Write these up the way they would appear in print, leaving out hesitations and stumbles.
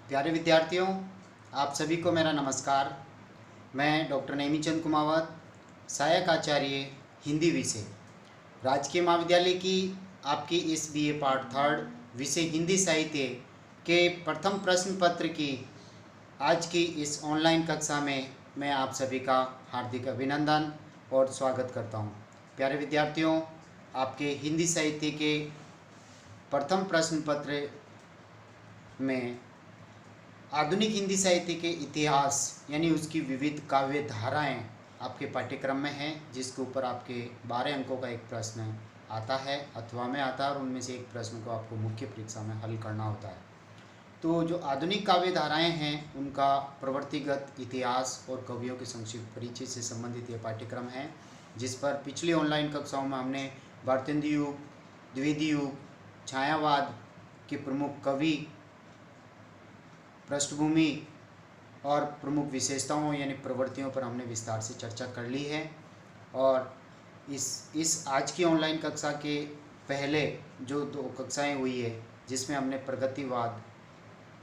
प्यारे विद्यार्थियों, आप सभी को मेरा नमस्कार। मैं डॉक्टर नेमीचंद कुमावत, सहायक आचार्य हिंदी विषय, राजकीय महाविद्यालय की आपकी इस बीए पार्ट थर्ड विषय हिंदी साहित्य के प्रथम प्रश्न पत्र की आज की इस ऑनलाइन कक्षा में मैं आप सभी का हार्दिक अभिनंदन और स्वागत करता हूं। प्यारे विद्यार्थियों, आपके हिंदी साहित्य के प्रथम प्रश्न पत्र में आधुनिक हिंदी साहित्य के इतिहास यानी उसकी विविध काव्य धाराएं आपके पाठ्यक्रम में हैं, जिसके ऊपर आपके 12 अंकों का एक प्रश्न आता है अथवा में आता है और उनमें से एक प्रश्न को आपको मुख्य परीक्षा में हल करना होता है। तो जो आधुनिक काव्य धाराएं हैं उनका प्रवृत्तिगत इतिहास और कवियों के संक्षिप्त परिचय से संबंधित ये पाठ्यक्रम है, जिस पर पिछली ऑनलाइन कक्षाओं में हमने भारतेंदु युग, द्विवेदी युग, छायावाद के प्रमुख कवि, पृष्ठभूमि और प्रमुख विशेषताओं यानी प्रवृत्तियों पर हमने विस्तार से चर्चा कर ली है। और इस आज की ऑनलाइन कक्षा के पहले जो 2 कक्षाएं हुई है, जिसमें हमने प्रगतिवाद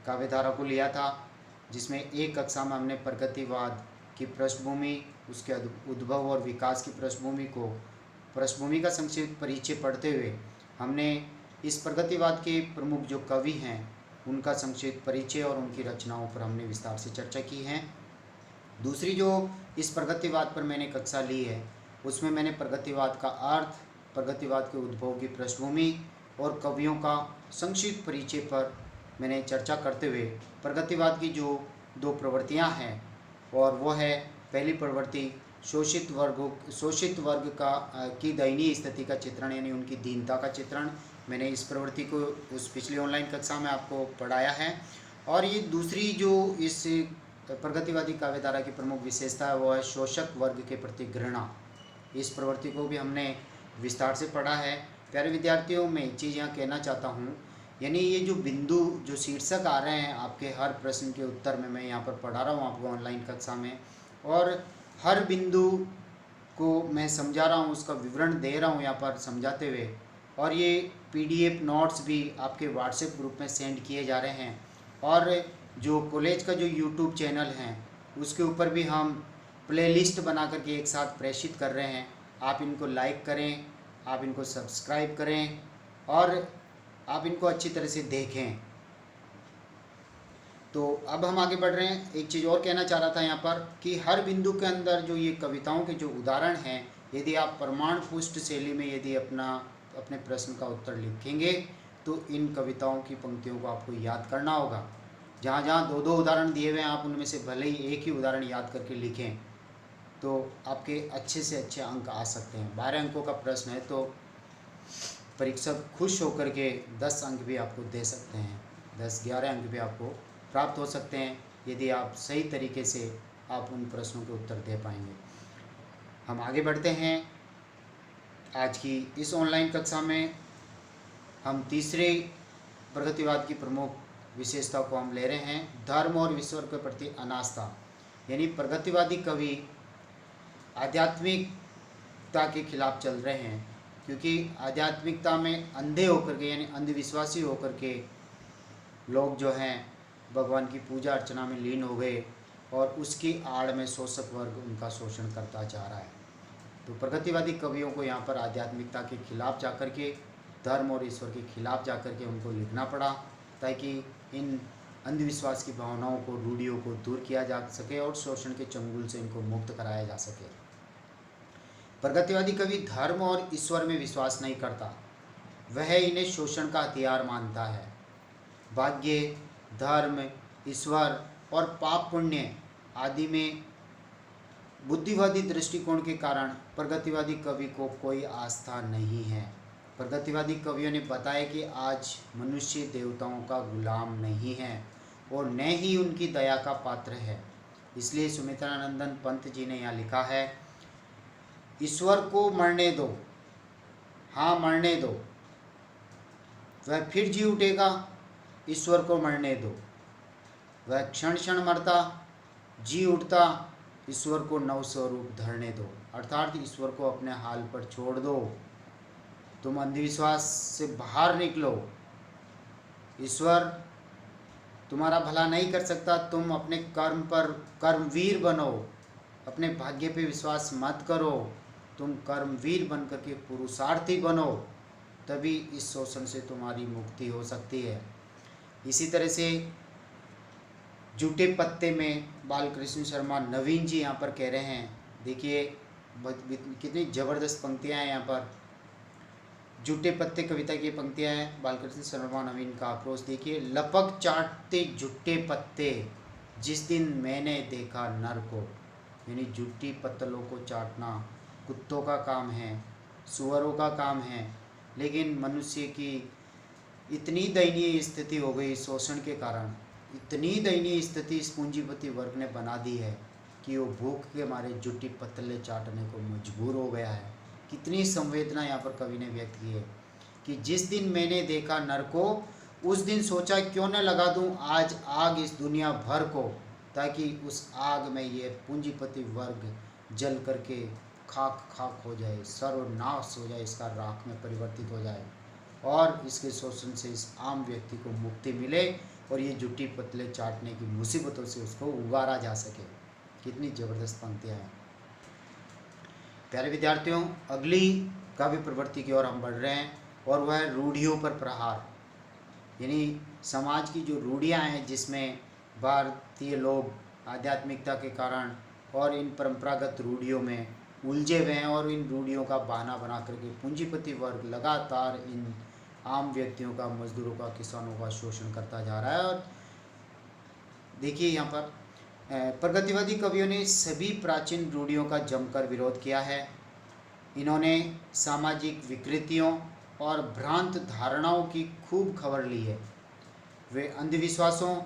काव्यधारा को लिया था, जिसमें एक कक्षा में हमने प्रगतिवाद की पृष्ठभूमि, उसके उद्भव और विकास की पृष्ठभूमि का संक्षिप्त परिचय पढ़ते हुए हमने इस प्रगतिवाद के प्रमुख जो कवि हैं उनका संक्षिप्त परिचय और उनकी रचनाओं पर हमने विस्तार से चर्चा की है। दूसरी जो इस प्रगतिवाद पर मैंने कक्षा ली है, उसमें मैंने प्रगतिवाद का अर्थ, प्रगतिवाद के उद्भव की पृष्ठभूमि और कवियों का संक्षिप्त परिचय पर मैंने चर्चा करते हुए प्रगतिवाद की जो 2 प्रवृत्तियां हैं, और वो है पहली प्रवृत्ति शोषित वर्ग की दयनीय स्थिति का चित्रण यानी उनकी दीनता का चित्रण। मैंने इस प्रवृत्ति को उस पिछली ऑनलाइन कक्षा में आपको पढ़ाया है। और ये दूसरी जो इस प्रगतिवादी काव्यधारा की प्रमुख विशेषता है वो है शोषक वर्ग के प्रति घृणा। इस प्रवृत्ति को भी हमने विस्तार से पढ़ा है। प्यारे विद्यार्थियों, मैं एक चीज़ यहाँ कहना चाहता हूँ, यानी ये जो बिंदु जो शीर्षक आ रहे हैं आपके हर प्रश्न के उत्तर में मैं यहाँ पर पढ़ा रहा हूँ आपको ऑनलाइन कक्षा में, और हर बिंदु को मैं समझा रहा हूँ, उसका विवरण दे रहा हूँ यहाँ पर समझाते हुए, और ये पीडीएफ नोट्स भी आपके व्हाट्सएप ग्रुप में सेंड किए जा रहे हैं। और जो कॉलेज का जो यूट्यूब चैनल है उसके ऊपर भी हम प्लेलिस्ट बना करके एक साथ प्रेषित कर रहे हैं। आप इनको लाइक करें, आप इनको सब्सक्राइब करें और आप इनको अच्छी तरह से देखें। तो अब हम आगे बढ़ रहे हैं। एक चीज़ और कहना चाह रहा था यहाँ पर कि हर बिंदु के अंदर जो ये कविताओं के जो उदाहरण हैं, यदि आप प्रमाण पुष्ट शैली में यदि अपने प्रश्न का उत्तर लिखेंगे तो इन कविताओं की पंक्तियों को आपको याद करना होगा। जहाँ जहाँ 2-2 उदाहरण दिए हुए हैं, आप उनमें से भले ही एक ही उदाहरण याद करके लिखें तो आपके अच्छे से अच्छे अंक आ सकते हैं। 12 अंकों का प्रश्न है तो परीक्षक खुश होकर के 10 अंक भी आपको दे सकते हैं, 10-11 अंक भी आपको प्राप्त हो सकते हैं यदि आप सही तरीके से आप उन प्रश्नों के उत्तर दे पाएंगे। हम आगे बढ़ते हैं। आज की इस ऑनलाइन कक्षा में हम तीसरे प्रगतिवाद की प्रमुख विशेषता को हम ले रहे हैं, धर्म और ईश्वर के प्रति अनास्था। यानी प्रगतिवादी कवि आध्यात्मिकता के खिलाफ चल रहे हैं, क्योंकि आध्यात्मिकता में अंधे होकर के यानी अंधविश्वासी होकर के लोग जो हैं भगवान की पूजा अर्चना में लीन हो गए और उसकी आड़ में शोषक वर्ग उनका शोषण करता जा रहा है। तो प्रगतिवादी कवियों को यहाँ पर आध्यात्मिकता के खिलाफ जाकर के, धर्म और ईश्वर के खिलाफ जाकर के उनको लिखना पड़ा, ताकि इन अंधविश्वास की भावनाओं को, रूढ़ियों को दूर किया जा सके और शोषण के चंगुल से इनको मुक्त कराया जा सके। प्रगतिवादी कवि धर्म और ईश्वर में विश्वास नहीं करता, वह इन्हें शोषण का हथियार मानता है। भाग्य, धर्म, ईश्वर और पाप पुण्य आदि में बुद्धिवादी दृष्टिकोण के कारण प्रगतिवादी कवि को कोई आस्था नहीं है। प्रगतिवादी कवियों ने बताया कि आज मनुष्य देवताओं का गुलाम नहीं है और न ही उनकी दया का पात्र है। इसलिए सुमित्रानंदन पंत जी ने यहाँ लिखा है, ईश्वर को मरने दो, हाँ मरने दो, वह फिर जी उठेगा, ईश्वर को मरने दो, वह क्षण क्षण मरता, जी उठता, ईश्वर को नव स्वरूप धरने दो। अर्थात ईश्वर को अपने हाल पर छोड़ दो, तुम अंधविश्वास से बाहर निकलो। ईश्वर तुम्हारा भला नहीं कर सकता, तुम अपने कर्म पर कर्मवीर बनो, अपने भाग्य पे विश्वास मत करो, तुम कर्मवीर बन करके पुरुषार्थी बनो, तभी इस शोषण से तुम्हारी मुक्ति हो सकती है। इसी तरह से जूठे पत्ते में बालकृष्ण शर्मा नवीन जी यहाँ पर कह रहे हैं, देखिए कितनी ज़बरदस्त पंक्तियाँ हैं यहाँ पर। जूठे पत्ते कविता की पंक्तियाँ हैं, बालकृष्ण शर्मा नवीन का आक्रोश देखिए। लपक चाटते जूठे पत्ते जिस दिन मैंने देखा नर को, यानी जूठी पत्तलों को चाटना कुत्तों का काम है, सुअरों का काम है, लेकिन मनुष्य की इतनी दयनीय स्थिति हो गई शोषण के कारण, इतनी दयनीय स्थिति इस पूंजीपति वर्ग ने बना दी है कि वो भूख के मारे जूठी पत्तले चाटने को मजबूर हो गया है। कितनी संवेदना यहाँ पर कवि ने व्यक्त की है कि जिस दिन मैंने देखा नर को, उस दिन सोचा क्यों न लगा दूं आज आग इस दुनिया भर को, ताकि उस आग में ये पूंजीपति वर्ग जल करके खाक खाक हो जाए, सर्वनाश हो जाए, इसका राख में परिवर्तित हो जाए और इसके शोषण से इस आम व्यक्ति को मुक्ति मिले और ये जूठी पतले चाटने की मुसीबतों से उसको उबारा जा सके। कितनी ज़बरदस्त पंक्तियाँ हैं। प्यारे विद्यार्थियों, अगली काव्य प्रवृत्ति की ओर हम बढ़ रहे हैं और वह है रूढ़ियों पर प्रहार, यानी समाज की जो रूढ़ियाँ हैं जिसमें भारतीय लोग आध्यात्मिकता के कारण और इन परंपरागत रूढ़ियों में उलझे हुए हैं और इन रूढ़ियों का बहाना बना करके पूंजीपति वर्ग लगातार इन आम व्यक्तियों का, मजदूरों का, किसानों का शोषण करता जा रहा है। और देखिए यहाँ पर प्रगतिवादी कवियों ने सभी प्राचीन रूढ़ियों का जमकर विरोध किया है। इन्होंने सामाजिक विकृतियों और भ्रांत धारणाओं की खूब खबर ली है। वे अंधविश्वासों,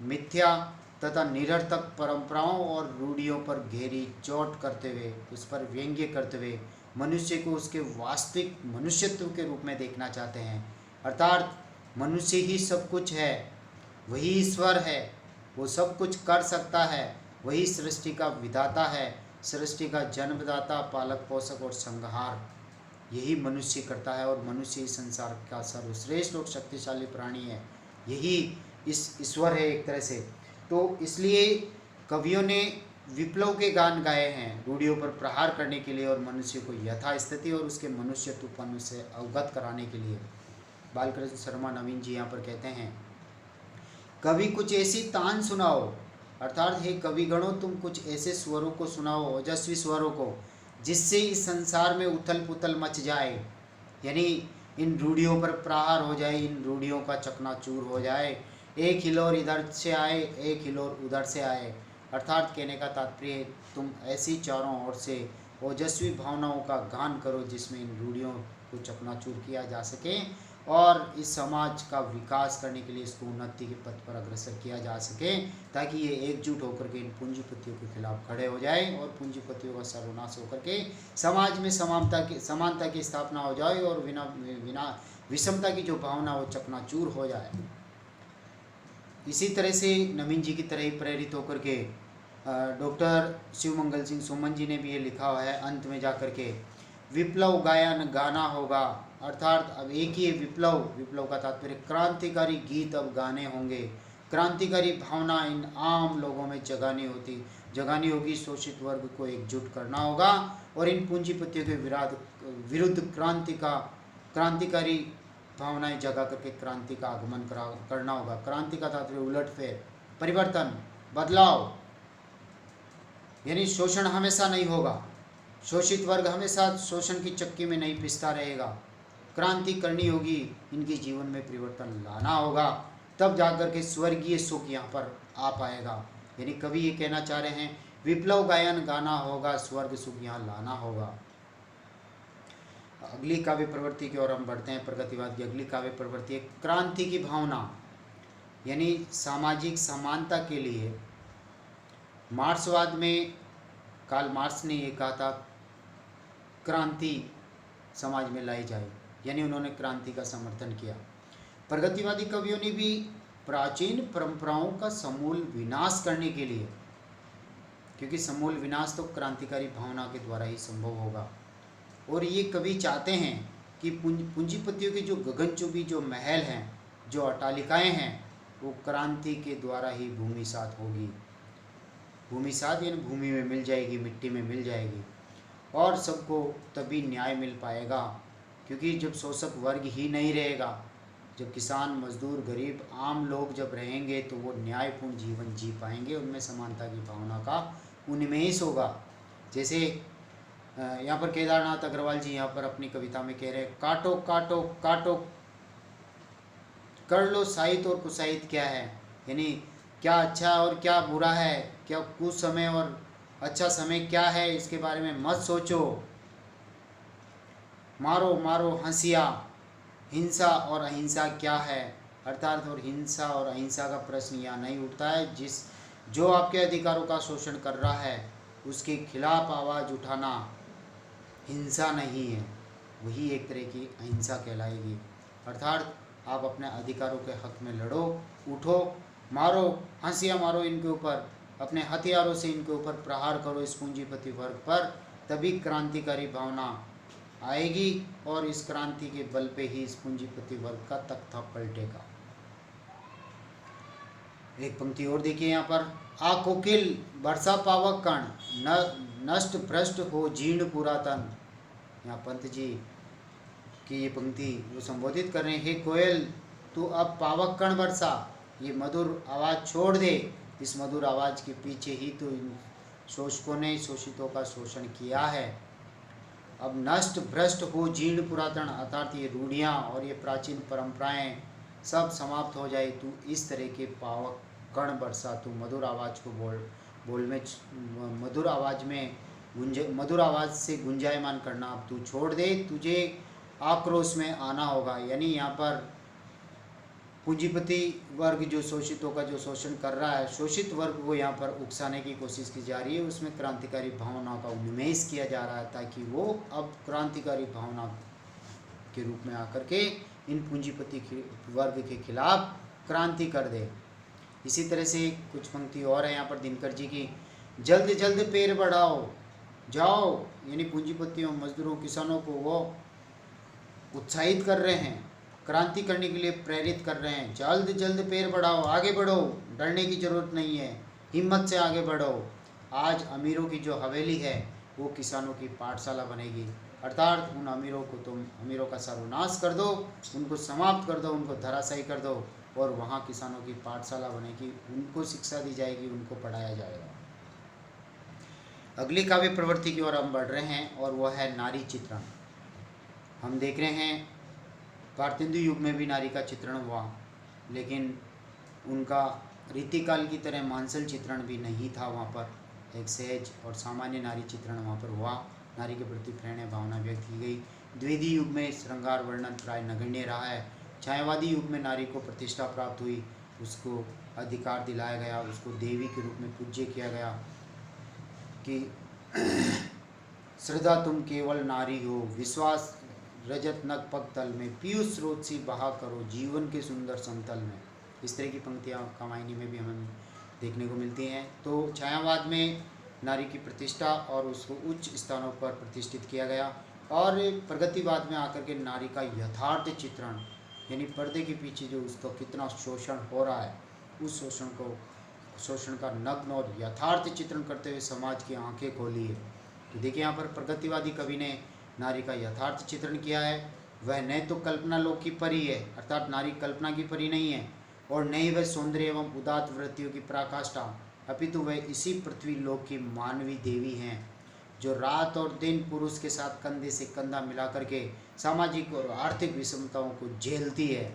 मिथ्या तथा निरर्थक परंपराओं और रूढ़ियों पर गहरी चोट करते हुए, उस पर व्यंग्य करते हुए मनुष्य को उसके वास्तविक मनुष्यत्व के रूप में देखना चाहते हैं। अर्थात मनुष्य ही सब कुछ है, वही ईश्वर है, वो सब कुछ कर सकता है, वही सृष्टि का विधाता है, सृष्टि का जन्मदाता, पालक पोषक और संहार यही मनुष्य करता है और मनुष्य इस संसार का सर्वश्रेष्ठ और शक्तिशाली प्राणी है, यही इस ईश्वर है एक तरह से। तो इसलिए कवियों ने विप्लव के गान गाए हैं रूढ़ियों पर प्रहार करने के लिए और मनुष्य को यथास्थिति और उसके मनुष्यत्वपन से अवगत कराने के लिए। बालकृष्ण शर्मा नवीन जी यहाँ पर कहते हैं, कभी कुछ ऐसी तान सुनाओ, अर्थात हे कविगणों तुम कुछ ऐसे स्वरों को सुनाओ, ओजस्वी स्वरों को, जिससे इस संसार में उथल पुथल मच जाए, यानी इन रूढ़ियों पर प्रहार हो जाए, इन रूढ़ियों का चकनाचूर हो जाए, एक हिलोर इधर से आए, एक हिलोर उधर से आए। अर्थात कहने का तात्पर्य तुम ऐसी चारों ओर से ओजस्वी भावनाओं का गान करो जिसमें इन रूढ़ियों को चकनाचूर किया जा सके और इस समाज का विकास करने के लिए इसको उन्नति के पथ पर अग्रसर किया जा सके, ताकि ये एकजुट होकर के इन पूंजीपतियों के खिलाफ खड़े हो जाए और पूंजीपतियों का सर्वनाश होकर के समाज में समानता की स्थापना हो जाए और बिना विषमता की जो भावना वो चकनाचूर हो जाए। इसी तरह से नवीन जी की तरह ही प्रेरित होकर के डॉक्टर शिवमंगल सिंह सुमन जी ने भी ये लिखा हुआ है अंत में जाकर के, विप्लव गायन गाना होगा, अर्थात अब एक ही विप्लव का तात्पर्य क्रांतिकारी गीत अब गाने होंगे, क्रांतिकारी भावना इन आम लोगों में जगानी होगी, शोषित वर्ग को एकजुट करना होगा और इन पूंजीपतियों के विरुद्ध क्रांतिकारी भावनाएं जगा करके क्रांति का आगमन करना होगा। क्रांति का तात्पर्य उलटफेर, परिवर्तन, बदलाव, यानी शोषण हमेशा नहीं होगा, शोषित वर्ग हमेशा शोषण की चक्की में नहीं पिसता रहेगा, क्रांति करनी होगी, इनके जीवन में परिवर्तन लाना होगा, तब जाकर के स्वर्गीय सुख यहाँ पर आ पाएगा। यानी कवि ये कहना चाह रहे हैं विप्लव गायन गाना होगा, स्वर्ग सुख यहाँ लाना होगा। अगली काव्य प्रवृत्ति की ओर हम बढ़ते हैं। प्रगतिवाद की अगली काव्य प्रवृत्ति है क्रांति की भावना, यानी सामाजिक समानता के लिए मार्क्सवाद में कार्ल मार्क्स ने ये कहा था क्रांति समाज में लाई जाए, यानी उन्होंने क्रांति का समर्थन किया। प्रगतिवादी कवियों ने भी प्राचीन परंपराओं का समूल विनाश करने के लिए, क्योंकि समूल विनाश तो क्रांतिकारी भावना के द्वारा ही संभव होगा, और ये कवि चाहते हैं कि पूंजीपतियों के जो गगनचुंबी जो महल हैं, जो अट्टालिकाएं हैं, वो क्रांति के द्वारा ही भूमिसात होगी। भूमिसात यानी भूमि में मिल जाएगी, मिट्टी में मिल जाएगी, और सबको तभी न्याय मिल पाएगा। क्योंकि जब शोषक वर्ग ही नहीं रहेगा, जब किसान, मजदूर, गरीब, आम लोग जब रहेंगे तो वो न्यायपूर्ण जीवन जी पाएंगे, उनमें समानता की भावना का उन्मेष होगा। जैसे यहाँ पर केदारनाथ अग्रवाल जी यहाँ पर अपनी कविता में कह रहे हैं, काटो काटो काटो कर लो साहित्य और कुसाहित क्या है, यानी क्या अच्छा और क्या बुरा है, क्या कुछ समय और अच्छा समय क्या है, इसके बारे में मत सोचो। मारो मारो हंसिया, हिंसा और अहिंसा क्या है, अर्थात और हिंसा और अहिंसा का प्रश्न यहाँ नहीं उठता है। जो आपके अधिकारों का शोषण कर रहा है उसके खिलाफ आवाज़ उठाना हिंसा नहीं है, वही एक तरह की अहिंसा कहलाएगी। अर्थात आप अपने अधिकारों के हक में लड़ो, उठो, मारो, हंसिया मारो इनके ऊपर, अपने हथियारों से इनके ऊपर प्रहार करो इस पूंजीपति वर्ग पर, तभी क्रांतिकारी भावना आएगी और इस क्रांति के बल पे ही इस पूंजीपति वर्ग का तख्ता पलटेगा। एक पंक्ति और देखिए यहाँ पर, आ कोकिल वर्षा पावक कण, नष्ट भ्रष्ट हो जीर्ण पुरातन। यहाँ पंत जी की ये पंक्ति वो संबोधित कर रहे हैं, हे कोयल तू अब पावक कण वर्षा, ये मधुर आवाज़ छोड़ दे, इस मधुर आवाज़ के पीछे ही तो इन शोषकों ने शोषितों का शोषण किया है। अब नष्ट भ्रष्ट हो जीर्ण पुरातन, अर्थात ये रूढ़ियाँ और ये प्राचीन परंपराएं सब समाप्त हो जाए, तू इस तरह के पावक कण वर्षा, तू मधुर आवाज़ को बोल में मधुर आवाज़ में मधुर आवाज़ से गुंजायमान करना अब तू छोड़ दे, तुझे आक्रोश में आना होगा। यानी यहाँ पर पूंजीपति वर्ग जो शोषितों का जो शोषण कर रहा है, शोषित वर्ग को यहाँ पर उकसाने की कोशिश की जा रही है, उसमें क्रांतिकारी भावना का उन्मेष किया जा रहा है ताकि वो अब क्रांतिकारी भावना के रूप में आकर के इन पूंजीपति वर्ग के खिलाफ क्रांति कर दे। इसी तरह से कुछ पंक्ति और है यहाँ पर दिनकर जी की, जल्द जल्द पैर बढ़ाओ जाओ, यानी पूंजीपतियों, मजदूरों, किसानों को वो उत्साहित कर रहे हैं, क्रांति करने के लिए प्रेरित कर रहे हैं। जल्द जल्द पैर बढ़ाओ, आगे बढ़ो, डरने की ज़रूरत नहीं है, हिम्मत से आगे बढ़ो। आज अमीरों की जो हवेली है वो किसानों की पाठशाला बनेगी, अर्थात उन अमीरों को तुम अमीरों का सर्वनाश कर दो, उनको समाप्त कर दो, उनको धराशायी कर दो, और वहाँ किसानों की पाठशाला बनेगी, उनको शिक्षा दी जाएगी, उनको पढ़ाया जाएगा। अगली काव्य प्रवृत्ति की ओर हम बढ़ रहे हैं और वह है नारी चित्रण। हम देख रहे हैं भारतेंदु युग में भी नारी का चित्रण हुआ, लेकिन उनका रीतिकाल की तरह मांसल चित्रण भी नहीं था। वहाँ पर एक सहज और सामान्य नारी चित्रण वहाँ पर हुआ, नारी के प्रति प्रेम भावना व्यक्त की गई। द्विवेदी युग में श्रृंगार वर्णन प्राय नगण्य रहा है। छायावादी युग में नारी को प्रतिष्ठा प्राप्त हुई, उसको अधिकार दिलाया गया, उसको देवी के रूप में पूज्य किया गया कि श्रद्धा तुम केवल नारी हो, विश्वास रजत नग पग तल में, पीयूष स्रोत सी बहा करो जीवन के सुंदर समतल में। इस तरह की पंक्तियाँ कामायनी में भी हमें देखने को मिलती हैं। तो छायावाद में नारी की प्रतिष्ठा और उसको उच्च स्थानों पर प्रतिष्ठित किया गया, और प्रगतिवाद में आकर के नारी का यथार्थ चित्रण, यानी पर्दे के पीछे जो उसका कितना शोषण हो रहा है, उस शोषण का नग्न और यथार्थ चित्रण करते हुए समाज की आंखें खोली है। तो देखिए यहाँ पर प्रगतिवादी कवि ने नारी का यथार्थ चित्रण किया है। वह न तो कल्पना लोक की परी है, अर्थात नारी कल्पना की परी नहीं है, और न ही वह सौंदर्य एवं उदात्त वृत्तियों की पराकाष्ठा, अपितु वह इसी पृथ्वी लोक की मानवी देवी हैं, जो रात और दिन पुरुष के साथ कंधे से कंधा मिला करके सामाजिक और आर्थिक विषमताओं को झेलती है,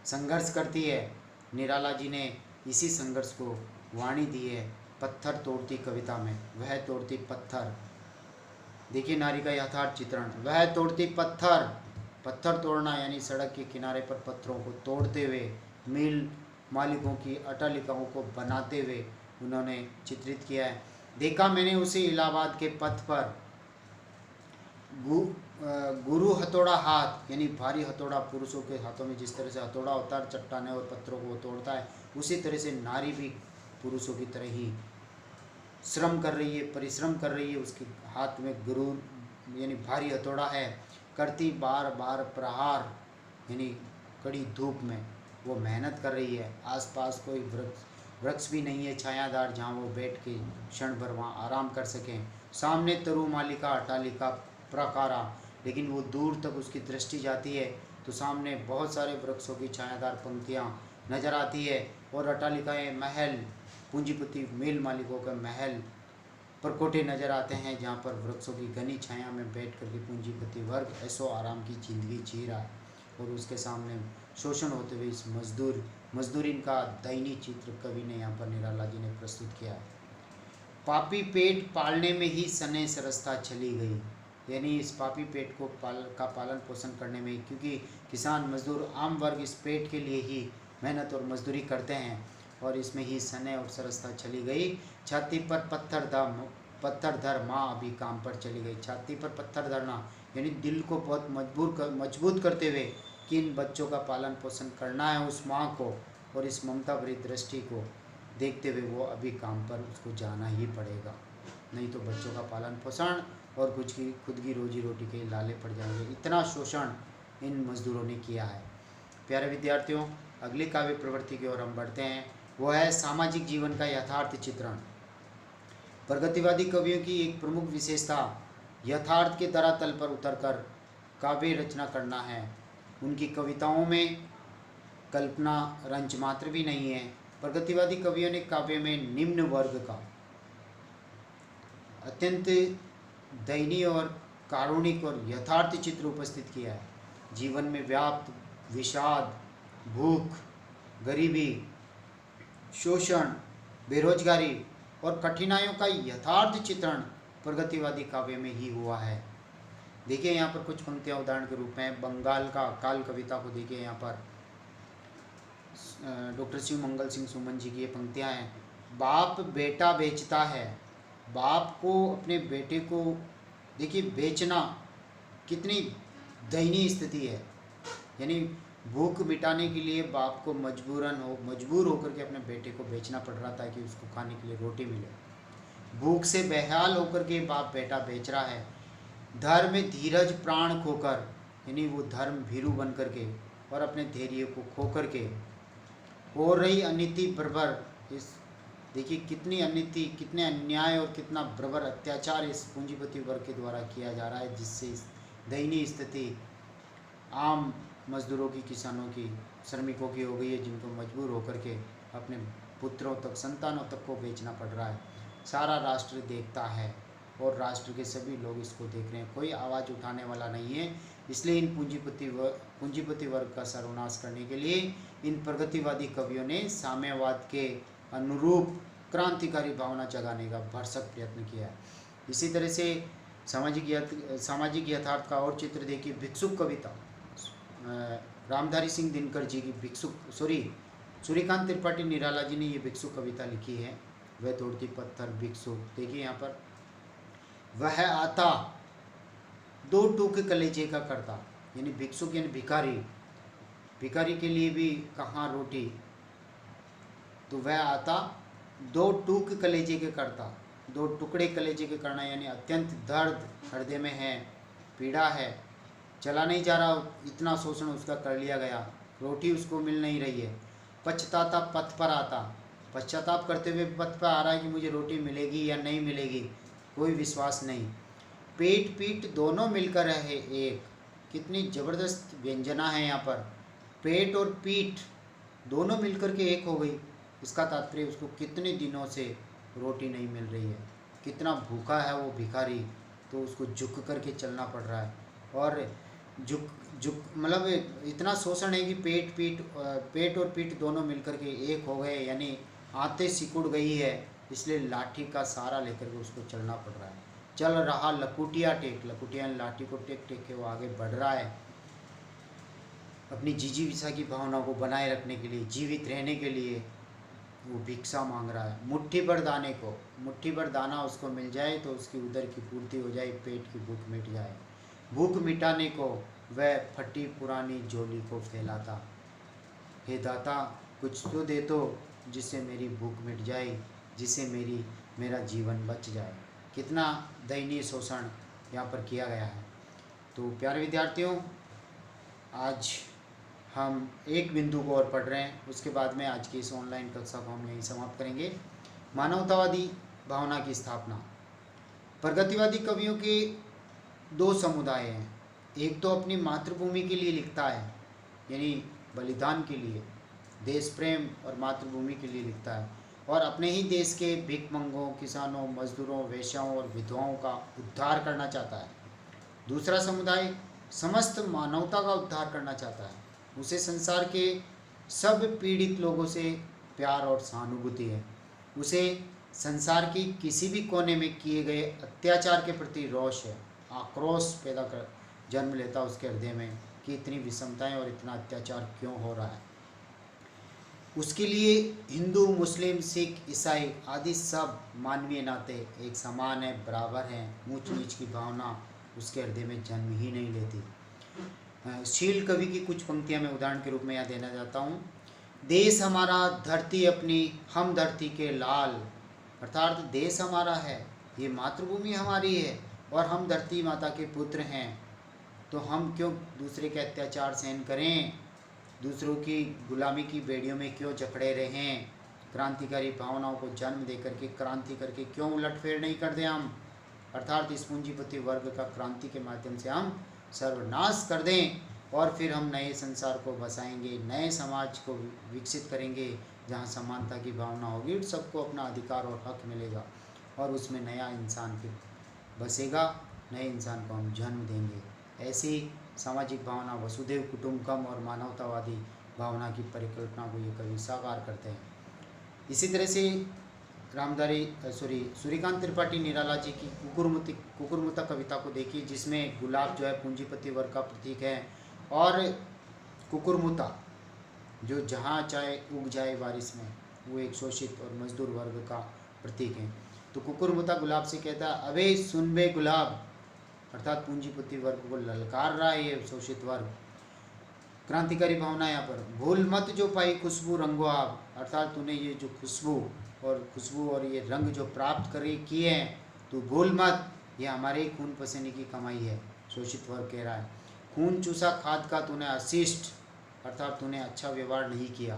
संघर्ष करती है। निराला जी ने इसी संघर्ष को वाणी दी है पत्थर तोड़ती कविता में, वह तोड़ती पत्थर। देखिए नारी का यथार्थ चित्रण, वह तोड़ती पत्थर, पत्थर तोड़ना यानी सड़क के किनारे पर पत्थरों को तोड़ते हुए, मिल मालिकों की अटालिकाओं को बनाते हुए उन्होंने चित्रित किया है। देखा मैंने उसे इलाहाबाद के पथ पर, गुरु हथौड़ा हाथ, यानी भारी हथौड़ा, पुरुषों के हाथों में जिस तरह से हथौड़ा होता है चट्टाने और पत्थरों को तोड़ता है, उसी तरह से नारी भी पुरुषों की तरह ही श्रम कर रही है, परिश्रम कर रही है। उसके हाथ में गुरु यानी भारी हथौड़ा है, करती बार बार प्रहार, यानी कड़ी धूप में वो मेहनत कर रही है। आसपास कोई वृक्ष भी नहीं है छायादार जहाँ वो बैठ के क्षण भर वहाँ आराम कर सकें। सामने तरुमालिका अट्टालिका प्राकारा, लेकिन वो दूर तक उसकी दृष्टि जाती है तो सामने बहुत सारे वृक्षों की छायादार पंक्तियाँ नजर आती है और अट्टालिकाएँ, महल, पूंजीपति मेल मालिकों का महल, परकोटे नजर आते हैं जहाँ पर वृक्षों की घनी छाया में बैठ कर के पूंजीपति वर्ग ऐसो आराम की जिंदगी जी रहा है और उसके सामने शोषण होते हुए इस मजदूरी का दयनीय चित्र कवि ने यहाँ पर निराला जी ने प्रस्तुत किया है। पापी पेट पालने में ही सने सरसता चली गई, यानी इस पापी पेट को पालन पोषण करने में, क्योंकि किसान मजदूर आम वर्ग इस पेट के लिए ही मेहनत और मजदूरी करते हैं और इसमें ही सने और सरसता चली गई। छाती पर पत्थर धर माँ अभी काम पर चली गई। छाती पर पत्थर धरना यानी दिल को बहुत मजबूत करते हुए कि इन बच्चों का पालन पोषण करना है उस माँ को, और इस ममता भरी दृष्टि को देखते हुए वो अभी काम पर उसको जाना ही पड़ेगा, नहीं तो बच्चों का पालन पोषण और खुद की रोजी रोटी के लाले पड़ जाएंगे। इतना शोषण इन मजदूरों ने किया है। प्यारे विद्यार्थियों, अगली काव्य प्रवृत्ति की ओर हम बढ़ते हैं। वो है सामाजिक जीवन का यथार्थ चित्रण। प्रगतिवादी कवियों की एक प्रमुख विशेषता यथार्थ के धरातल पर उतरकर काव्य रचना करना है। उनकी कविताओं में कल्पना रंच मात्र भी नहीं है। प्रगतिवादी कवियों ने काव्य में निम्न वर्ग का अत्यंत दयनीय और कारुणिक और यथार्थ चित्र उपस्थित किया है। जीवन में व्याप्त विषाद, भूख, गरीबी, शोषण, बेरोजगारी और कठिनाइयों का यथार्थ चित्रण प्रगतिवादी काव्य में ही हुआ है। देखिए यहाँ पर कुछ पंक्तियाँ उदाहरण के रूप में बंगाल का अकाल कविता को देखिए। यहाँ पर डॉक्टर शिव मंगल सिंह सुमन जी की ये पंक्तियाँ हैं। बाप बेटा बेचता है, बाप को अपने बेटे को देखिए बेचना कितनी दयनीय स्थिति है, यानी भूख मिटाने के लिए बाप को मजबूर होकर के अपने बेटे को बेचना पड़ रहा था कि उसको खाने के लिए रोटी मिले। भूख से बेहाल होकर के बाप बेटा बेच रहा है। धर्म में धीरज प्राण खोकर, यानी वो धर्म भीरू बन करके और अपने धैर्य को खो करके हो रही अनिति बर्बर, इस देखिए कितनी अनिति, कितने अन्याय और कितना बर्बर अत्याचार इस पूंजीपति वर्ग के द्वारा किया जा रहा है, जिससे इस दयनीय स्थिति आम मजदूरों की, किसानों की, श्रमिकों की हो गई है, जिनको मजबूर होकर के अपने पुत्रों तक, संतानों तक को बेचना पड़ रहा है। सारा राष्ट्र देखता है और राष्ट्र के सभी लोग इसको देख रहे हैं, कोई आवाज़ उठाने वाला नहीं है। इसलिए इन पूंजीपति वर्ग का सर्वनाश करने के लिए इन प्रगतिवादी कवियों ने साम्यवाद के अनुरूप क्रांतिकारी भावना जगाने का भरसक प्रयत्न किया है। इसी तरह से सामाजिक यथार्थ का और चित्र देखिए। भिक्षुक कविता, रामधारी सिंह दिनकर जी की सूर्यकांत त्रिपाठी निराला जी ने ये भिक्षुक कविता लिखी है। वह तोड़ती पत्थर भिक्षुक, देखिए यहाँ पर, वह आता दो टूक कलेजे का करता, यानी भिक्षुक यानी भिखारी के लिए भी कहाँ रोटी, तो वह आता दो टूक कलेजे के करता, दो टुकड़े कलेजे के करना, यानी अत्यंत दर्द हृदय में है, पीड़ा है, चला नहीं जा रहा, इतना शोषण उसका कर लिया गया, रोटी उसको मिल नहीं रही है। पछताता पथ पर आता, पश्चाताप करते हुए पथ पर आ रहा है कि मुझे रोटी मिलेगी या नहीं मिलेगी, कोई विश्वास नहीं। पेट पीठ दोनों मिलकर रहे एक, कितनी ज़बरदस्त व्यंजना है यहाँ पर। पेट और पीठ दोनों मिलकर के एक हो गई, इसका तात्पर्य उसको कितने दिनों से रोटी नहीं मिल रही है, कितना भूखा है वो भिखारी, तो उसको झुक करके चलना पड़ रहा है। और झुक मतलब इतना शोषण है कि पेट और पीठ दोनों मिलकर के एक हो गए, यानी आंतें सिकुड़ गई है, इसलिए लाठी का सहारा लेकर के उसको चलना पड़ रहा है। चल रहा लकुटिया टेक, लकुटिया लाठी को टेक टेक के वो आगे बढ़ रहा है, अपनी जिजीविका की भावना को बनाए रखने के लिए, जीवित रहने के लिए वो भिक्षा मांग रहा है। मुट्ठी भर दाना उसको मिल जाए तो उसकी उदर की पूर्ति हो जाए, पेट की भूख मिट जाए। भूख मिटाने को वह फटी पुरानी झोली को फैलाता, हे दाता कुछ तो दे तो जिससे मेरी भूख मिट जाए, जिससे मेरा जीवन बच जाए। कितना दयनीय शोषण यहाँ पर किया गया है। तो प्यारे विद्यार्थियों, आज हम एक बिंदु को और पढ़ रहे हैं, उसके बाद में आज की इस ऑनलाइन कक्षा को हम यहीं समाप्त करेंगे। मानवतावादी भावना की स्थापना। प्रगतिवादी कवियों के दो समुदाय हैं। एक तो अपनी मातृभूमि के लिए लिखता है, यानी बलिदान के लिए, देश प्रेम और मातृभूमि के लिए लिखता है, और अपने ही देश के भिखमंगों, किसानों, मजदूरों, वेश्याओं और विधवाओं का उद्धार करना चाहता है। दूसरा समुदाय समस्त मानवता का उद्धार करना चाहता है। उसे संसार के सब पीड़ित लोगों से प्यार और सहानुभूति है। उसे संसार की किसी भी कोने में किए गए अत्याचार के प्रति रोष है, आक्रोश पैदा कर जन्म लेता उसके हृदय में कि इतनी विषमताएं और इतना अत्याचार क्यों हो रहा है। उसके लिए हिंदू, मुस्लिम, सिख, ईसाई आदि सब मानवीय नाते एक समान है, बराबर हैं। ऊंच नीच की भावना उसके हृदय में जन्म ही नहीं लेती। शील कवि की कुछ पंक्तियां मैं उदाहरण के रूप में यहाँ देना चाहता हूँ। देश हमारा, धरती अपनी, हम धरती के लाल। अर्थात देश हमारा है, ये मातृभूमि हमारी है, और हम धरती माता के पुत्र हैं, तो हम क्यों दूसरे के अत्याचार सहन करें, दूसरों की गुलामी की बेड़ियों में क्यों जकड़े रहें, क्रांतिकारी भावनाओं को जन्म दे करके क्रांति करके क्यों उलटफेर नहीं कर दें हम, अर्थात इस पूंजीपति वर्ग का क्रांति के माध्यम से हम सर्वनाश कर दें, और फिर हम नए संसार को बसाएंगे, नए समाज को विकसित करेंगे जहाँ समानता की भावना होगी, सबको अपना अधिकार और हक मिलेगा, और उसमें नया इंसान फिर बसेगा, नए इंसान को हम जन्म देंगे। ऐसी सामाजिक भावना, वसुधैव कुटुंबकम और मानवतावादी भावना की परिकल्पना को ये कवि साकार करते हैं। इसी तरह से सूर्यकांत त्रिपाठी निराला जी की कुकुरमुता कविता को देखिए, जिसमें गुलाब जो है पूंजीपति वर्ग का प्रतीक है, और कुकुरमुता जो जहाँ चाहे उग जाए बारिश में, वो एक शोषित और मजदूर वर्ग का प्रतीक है। तो कुकुरमुता गुलाब से कहता है, अबे सुन बे गुलाब, अर्थात पूंजीपति वर्ग को ललकार रहा है ये शोषित वर्ग। क्रांतिकारी भावना यहाँ पर, भूल मत जो पाई खुशबू रंगो आप, अर्थात तूने ये जो खुशबू और ये रंग जो प्राप्त किए हैं, तो भूल मत, ये हमारे खून पसीने की कमाई है। शोषित वर्ग कह रहा है, खून चूसा खाद का तूने अशिष्ट, अर्थात तूने अच्छा व्यवहार नहीं किया,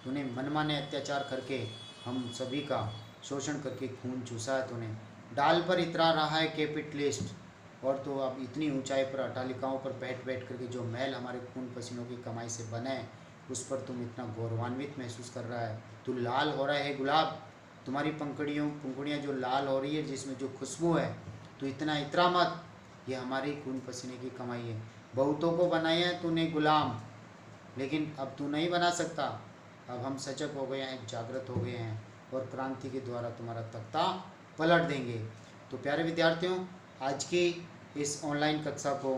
तूने मनमाने अत्याचार करके हम सभी का शोषण करके खून चूसा है तूने। डाल पर इतरा रहा है कैपिटलिस्ट, और तो अब इतनी ऊंचाई पर अट्टालिकाओं पर बैठ करके जो महल हमारे खून पसीनों की कमाई से बने, उस पर तुम इतना गौरवान्वित महसूस कर रहा है। तू लाल हो रहा है गुलाब, तुम्हारी पंखुड़ियाँ जो लाल हो रही है, जिसमें जो खुशबू है, तो इतना इतरा मत, ये हमारी खून पसीने की कमाई है। बहुतों को बनाया है तूने गुलाम, लेकिन अब तू नहीं बना सकता। अब हम सजग हो गए हैं, जागृत हो गए हैं, और क्रांति के द्वारा तुम्हारा तख्ता पलट देंगे। तो प्यारे विद्यार्थियों, आज की इस ऑनलाइन कक्षा को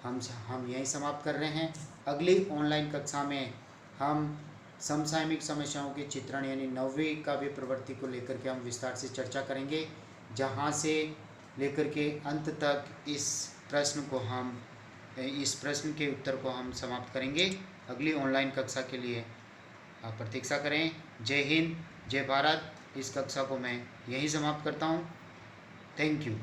हम यहीं समाप्त कर रहे हैं। अगली ऑनलाइन कक्षा में हम समसामयिक समस्याओं के चित्रण यानी 9वीं काव्य प्रवृत्ति को लेकर के हम विस्तार से चर्चा करेंगे, जहाँ से लेकर के अंत तक इस प्रश्न के उत्तर को हम समाप्त करेंगे। अगली ऑनलाइन कक्षा के लिए आप प्रतीक्षा करें। जय हिंद, जय भारत। इस कक्षा को मैं यहीं समाप्त करता हूँ। Thank you.